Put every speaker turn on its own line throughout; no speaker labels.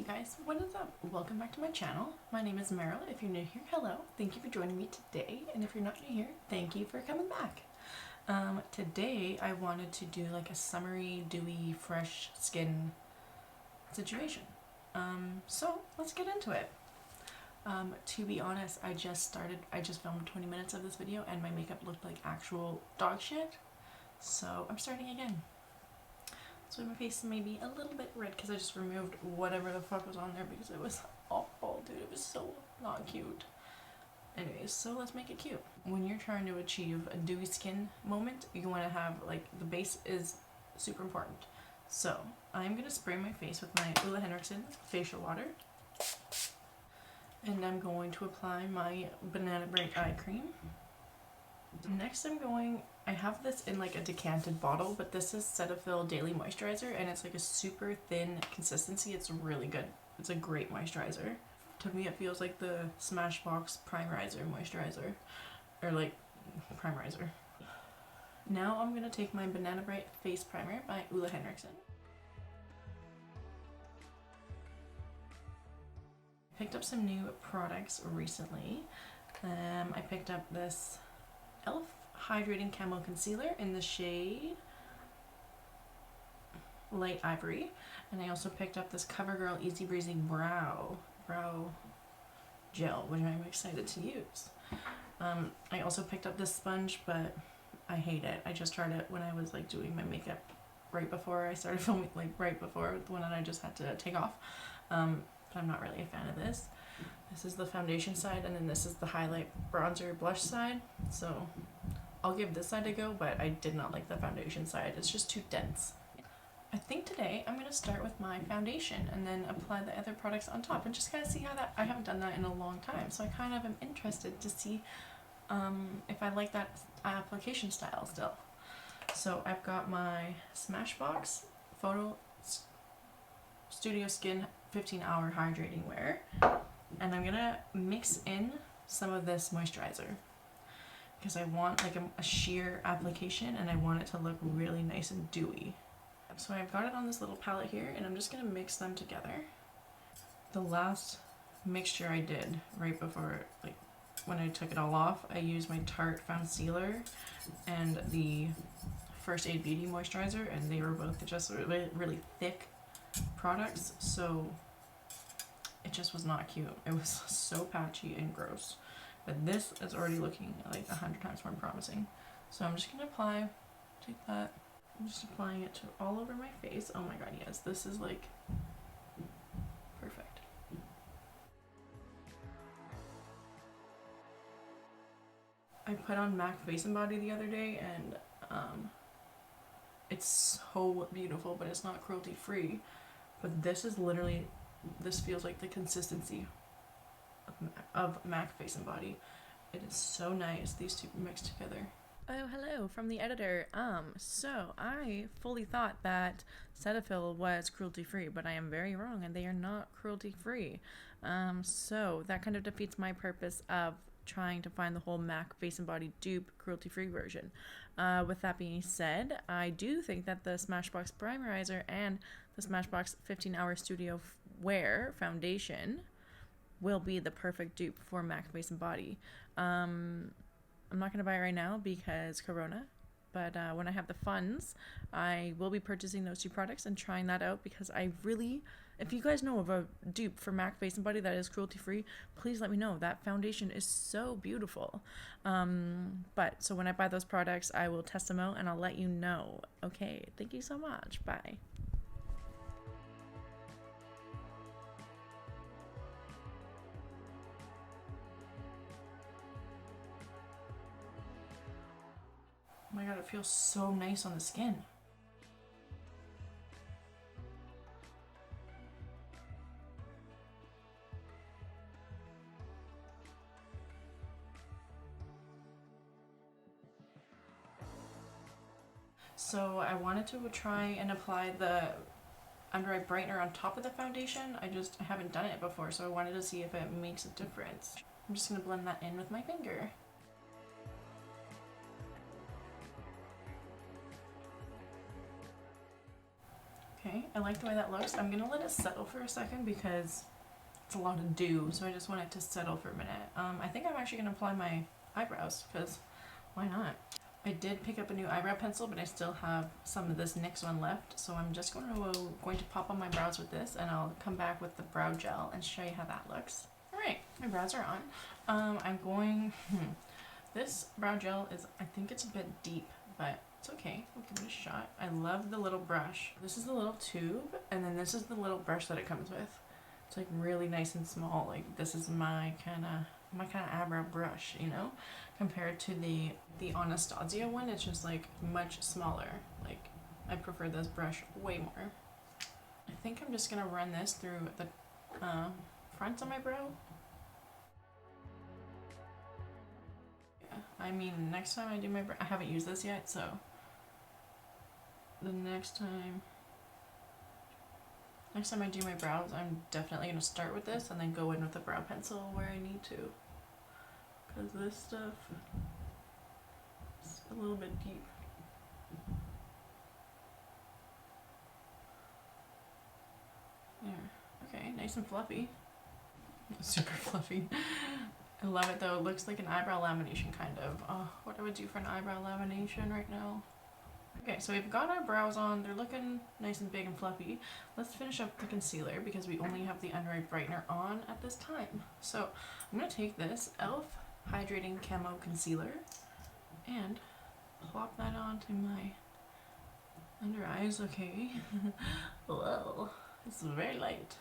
guys, what is up? Welcome back to my channel. My name is Marrol. If you're new here, hello. Thank you for joining me today. And if you're not new here, thank you for coming back. Today I wanted to do like a summery, dewy, fresh skin situation. So let's get into it. To be honest, I just filmed 20 minutes of this video and my makeup looked like actual dog shit. So I'm starting again. So my face may be a little bit red because I just removed whatever the fuck was on there because it was awful, dude. It was so not cute. Anyways, so let's make it cute. When you're trying to achieve a dewy skin moment, you want to have, like, the base is super important. So I'm going to spray my face with my HENRIKSON facial water. And I'm going to apply my Banana Break eye cream. Next I have this in like a decanted bottle, but this is CETAPHIL Daily Moisturizer and it's like a super thin consistency. It's really good. It's a great moisturizer. To me it feels like the Smashbox Primerizer moisturizer. Or like, primerizer. Now I'm going to take my Banana Bright Face Primer by HENRIKSON. Picked up some new products recently. I picked up this e.l.f. Hydrating Camo Concealer in the shade Light Ivory. And I also picked up this COVERGIRL Easy Breezy Brow Gel, which I'm excited to use. I also picked up this sponge, but I hate it. I just tried it when I was like doing my makeup right before I started filming, like right before the one that I just had to take off. But I'm not really a fan of this. This is the foundation side, and then this is the highlight bronzer blush side. So I'll give this side a go, but I did not like the foundation side. It's just too dense. I think today I'm going to start with my foundation and then apply the other products on top and just kind of see how that, I haven't done that in a long time. So I kind of am interested to see if I like that application style still. So I've got my Smashbox Photo Studio Skin 15-hour hydrating wear, and I'm gonna mix in some of this moisturizer because I want like a sheer application and I want it to look really nice and dewy. So I've got it on this little palette here and I'm just gonna mix them together. The last mixture I did right before, like when I took it all off, I used my Tarte Concealer and the First Aid Beauty moisturizer, and they were both just really thick products, so it just was not cute. It was so patchy and gross. But this is already looking like 100 times more promising. So I'm just gonna take that, I'm just applying it to all over my face. Oh my god, yes, this is like perfect. I put on MAC Face and Body the other day and it's so beautiful, but it's not cruelty free. But this is literally, this feels like the consistency of MAC Face and Body. It is so nice, these two mixed together. Oh, hello from the editor. So I fully thought that CETAPHIL was cruelty free, but I am very wrong and they are not cruelty free. So that kind of defeats my purpose of trying to find the whole MAC Face and Body dupe cruelty-free version. With that being said, I do think that the Smashbox Primerizer and the Smashbox 15-hour Studio Wear Foundation will be the perfect dupe for MAC Face and Body. I'm not going to buy it right now because Corona, but when I have the funds, I will be purchasing those two products and trying that out because I really, if you guys know of a dupe for MAC Face and Body that is cruelty-free, please let me know. That foundation is so beautiful. But so when I buy those products, I will test them out and I'll let you know. Okay, thank you so much. Bye. Oh my god, it feels so nice on the skin. So I wanted to try and apply the under eye brightener on top of the foundation. I haven't done it before, so I wanted to see if it makes a difference. I'm just going to blend that in with my finger. Okay, I like the way that looks. I'm gonna let it settle for a second because it's a lot of dew, so I just want it to settle for a minute. I think I'm actually gonna apply my eyebrows because why not? I did pick up a new eyebrow pencil, but I still have some of this NYX one left, so I'm just going to pop on my brows with this, and I'll come back with the brow gel and show you how that looks. Alright, my brows are on. This brow gel is, I think it's a bit deep, but it's okay. We'll give it a shot. I love the little brush. This is the little tube, and then this is the little brush that it comes with. It's like really nice and small. Like this is my kind of eyebrow brush, you know, compared to the Anastasia one. It's just like much smaller. Like I prefer this brush way more. I think I'm just gonna run this through the front of my brow. Yeah, I mean next time I do my brow, I haven't used this yet, so the next time I do my brows, I'm definitely going to start with this and then go in with the brow pencil where I need to. Because this stuff is a little bit deep. There. Okay, nice and fluffy. Super fluffy. I love it though. It looks like an eyebrow lamination kind of. Oh, what I would do for an eyebrow lamination right now. Okay, so we've got our brows on. They're looking nice and big and fluffy. Let's finish up the concealer because we only have the under eye brightener on at this time. So I'm going to take this e.l.f. Hydrating Camo Concealer and plop that onto my under eyes. Okay. Whoa, it's very light.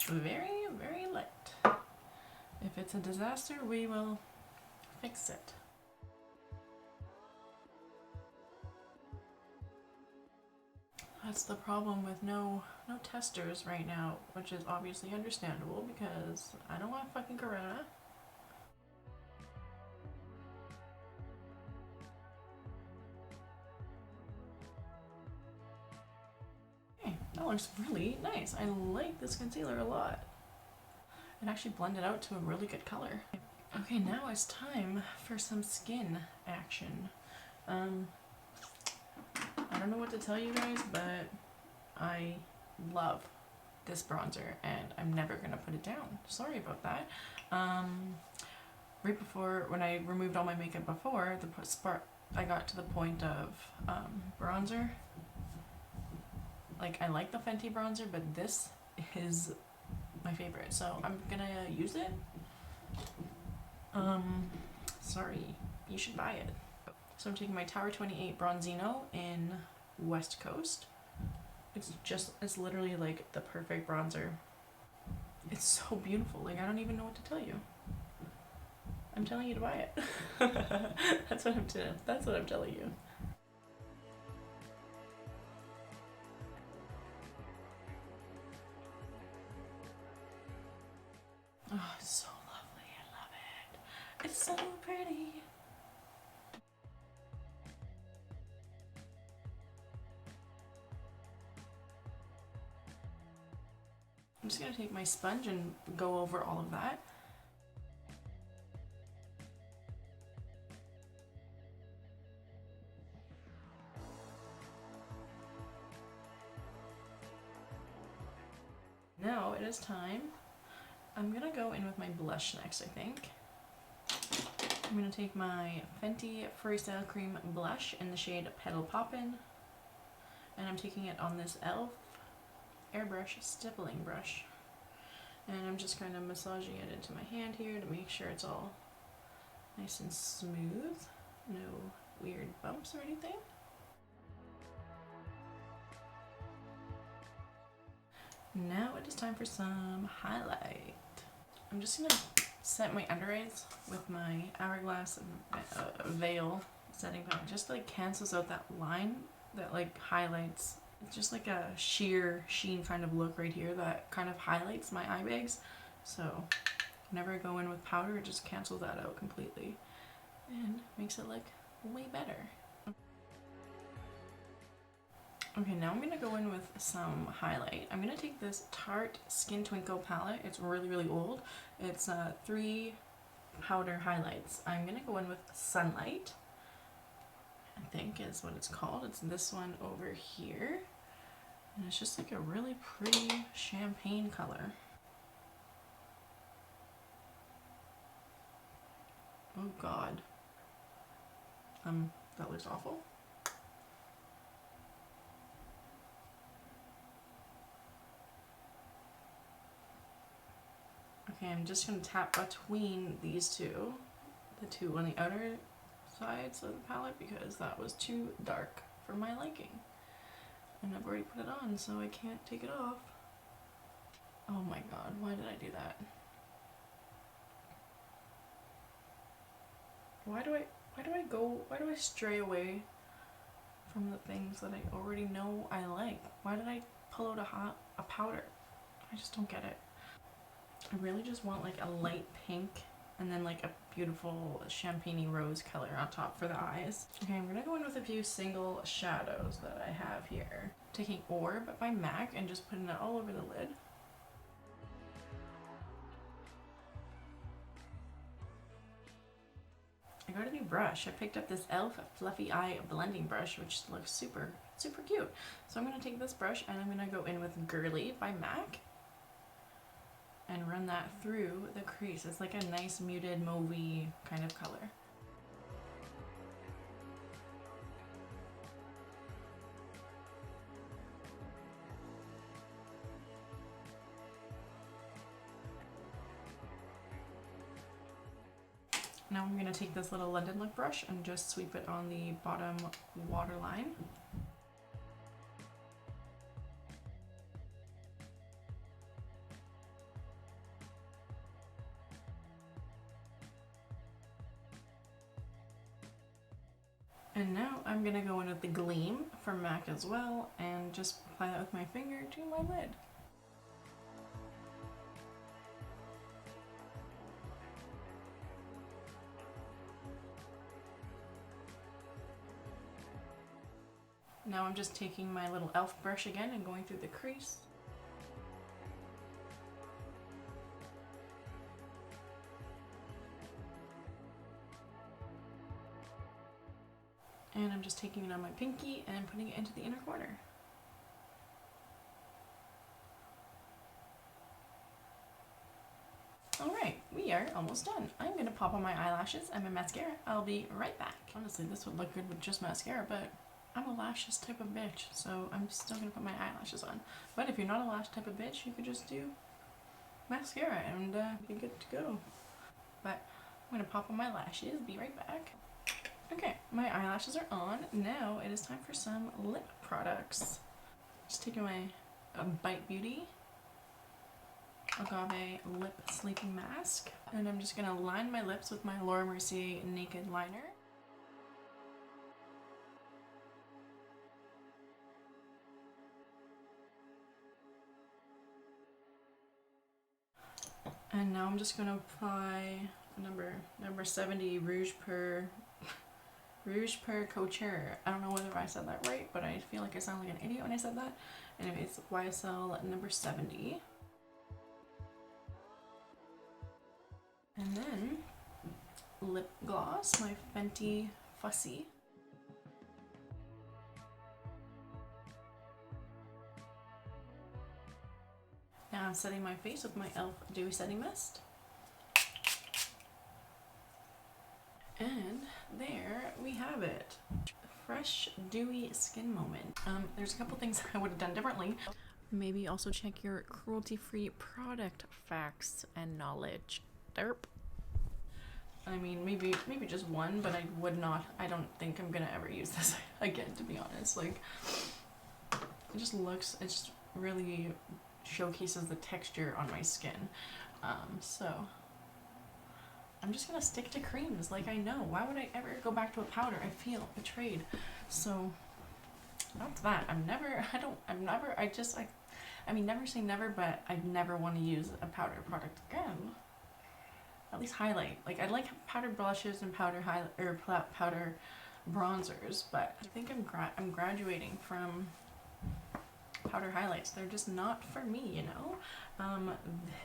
Very, very light. If it's a disaster, we will fix it. That's the problem with no testers right now, which is obviously understandable because I don't want fucking corona. Okay, that looks really nice. I like this concealer a lot. It actually blended out to a really good color. Okay, now it's time for some skin action. I don't know what to tell you guys, but I love this bronzer and I'm never gonna put it down. Sorry about that. Right before, when I removed all my makeup before, I got to the point of bronzer. Like I like the Fenty bronzer, but this is my favorite, so I'm gonna use it. Sorry, you should buy it. So I'm taking my Tower 28 Bronzino in West Coast. It's literally like the perfect bronzer. It's so beautiful, like I don't even know what to tell you. I'm telling you to buy it. That's what I'm telling you. Oh, it's so lovely, I love it. It's so pretty. I'm just going to take my sponge and go over all of that. Now it is time. I'm going to go in with my blush next, I think. I'm going to take my Fenty Freestyle Cream Blush in the shade Petal Poppin'. And I'm taking it on this e.l.f. airbrush stippling brush, and I'm just kind of massaging it into my hand here to make sure it's all nice and smooth, no weird bumps or anything. Now it is time for some highlight. I'm just gonna set my under eyes with my Hourglass Veil setting powder, just like cancels out that line that like highlights. It's just like a sheer sheen kind of look right here that kind of highlights my eye bags. So whenever I go in with powder, it just cancels that out completely and makes it look way better. Okay, now I'm gonna go in with some highlight. I'm gonna take this Tarte Skin Twinkle palette. It's really, really old. It's 3 powder highlights. I'm gonna go in with Sunlight, I think is what it's called. It's this one over here. And it's just like a really pretty champagne color. Oh god. That looks awful. Okay, I'm just gonna tap between these two, the two on the outer sides of the palette, because that was too dark for my liking. And I've already put it on, so I can't take it off. Oh my god, why did I do that? Why do I stray away from the things that I already know I like? Why did I pull out a powder? I just don't get it. I really just want like a light pink and then like a beautiful champagne-y rose color on top for the eyes. Okay, I'm gonna go in with a few single shadows that I have here. Taking Orb by MAC and just putting it all over the lid. I got a new brush. I picked up this e.l.f. Fluffy Eye Blending Brush, which looks super, super cute. So I'm gonna take this brush and I'm gonna go in with Girlie by MAC and run that through the crease. It's like a nice muted mauvey kind of color. Now I'm going to take this little London Look brush and just sweep it on the bottom waterline. And now I'm going to go in with the Gleam from MAC as well and just apply that with my finger to my lid. Now I'm just taking my little e.l.f. brush again and going through the crease. And I'm just taking it on my pinky and putting it into the inner corner. Alright, we are almost done. I'm going to pop on my eyelashes and my mascara. I'll be right back. Honestly, this would look good with just mascara, but I'm a lashes type of bitch, so I'm still going to put my eyelashes on. But if you're not a lash type of bitch, you could just do mascara and be good to go. But I'm going to pop on my lashes, be right back. Okay, my eyelashes are on. Now it is time for some lip products. Just taking my Bite Beauty Agave Lip Sleeping Mask. And I'm just going to line my lips with my Laura Mercier Naked Liner. And now I'm just going to apply number 70 Rouge Per Couture. I don't know whether I said that right, but I feel like I sound like an idiot when I said that. Anyways, YSL number 70. And then lip gloss, my Fenty Fussy. Now I'm setting my face with my e.l.f. Dewy Setting Mist. And there we have it. Fresh, dewy skin moment. There's a couple things I would have done differently. Maybe also check your cruelty-free product facts and knowledge. Derp. I mean, maybe just one, but I don't think I'm gonna ever use this again, to be honest. Like, it just really showcases the texture on my skin. So I'm just gonna stick to creams. Like, I know, why would I ever go back to a powder? I feel betrayed. So that's that. I mean, never say never, but I'd never want to use a powder product again. At least highlight. Like, I like powder blushes and powder powder bronzers, but I think I'm graduating from powder highlights. They're just not for me, you know?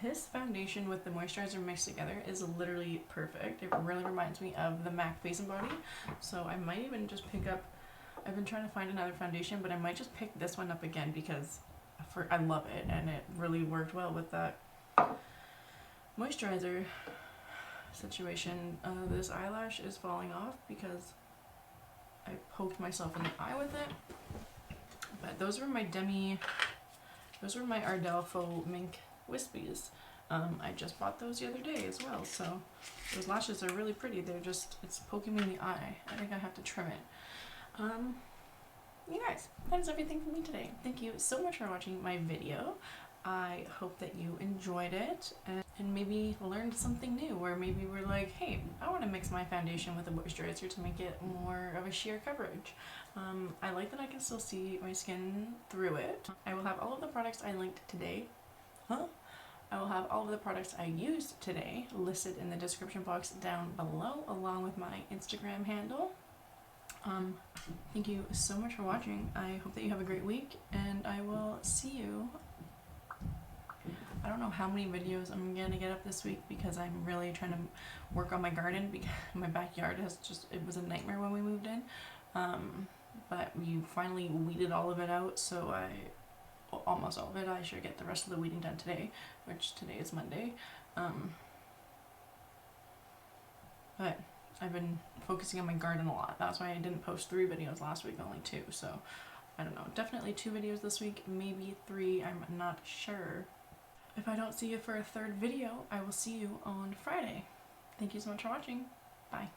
This foundation with the moisturizer mixed together is literally perfect. It really reminds me of the MAC Face and Body, so I might even just pick up I've been trying to find another foundation, but I might just pick this one up again because I love it and it really worked well with that moisturizer situation. This eyelash is falling off because I poked myself in the eye with it. But those were my Ardell Faux mink wispies. I just bought those the other day as well, so those lashes are really pretty. It's poking me in the eye. I think I have to trim it. You guys, that is everything for me today. Thank you so much for watching my video. I hope that you enjoyed it and maybe learned something new, or maybe we're like, hey, I want to mix my foundation with a moisturizer to make it more of a sheer coverage. I like that I can still see my skin through it. I will have all of the products I linked today. I will have all of the products I used today listed in the description box down below, along with my Instagram handle. Thank you so much for watching. I hope that you have a great week, and I will see you. I don't know how many videos I'm gonna get up this week because I'm really trying to work on my garden, because my backyard it was a nightmare when we moved in. But we finally weeded all of it out, so almost all of it. I should get the rest of the weeding done today, which today is Monday. But I've been focusing on my garden a lot. That's why I didn't post 3 videos last week, only 2. So I don't know, definitely 2 videos this week, maybe 3, I'm not sure. If I don't see you for a 3rd video, I will see you on Friday. Thank you so much for watching. Bye.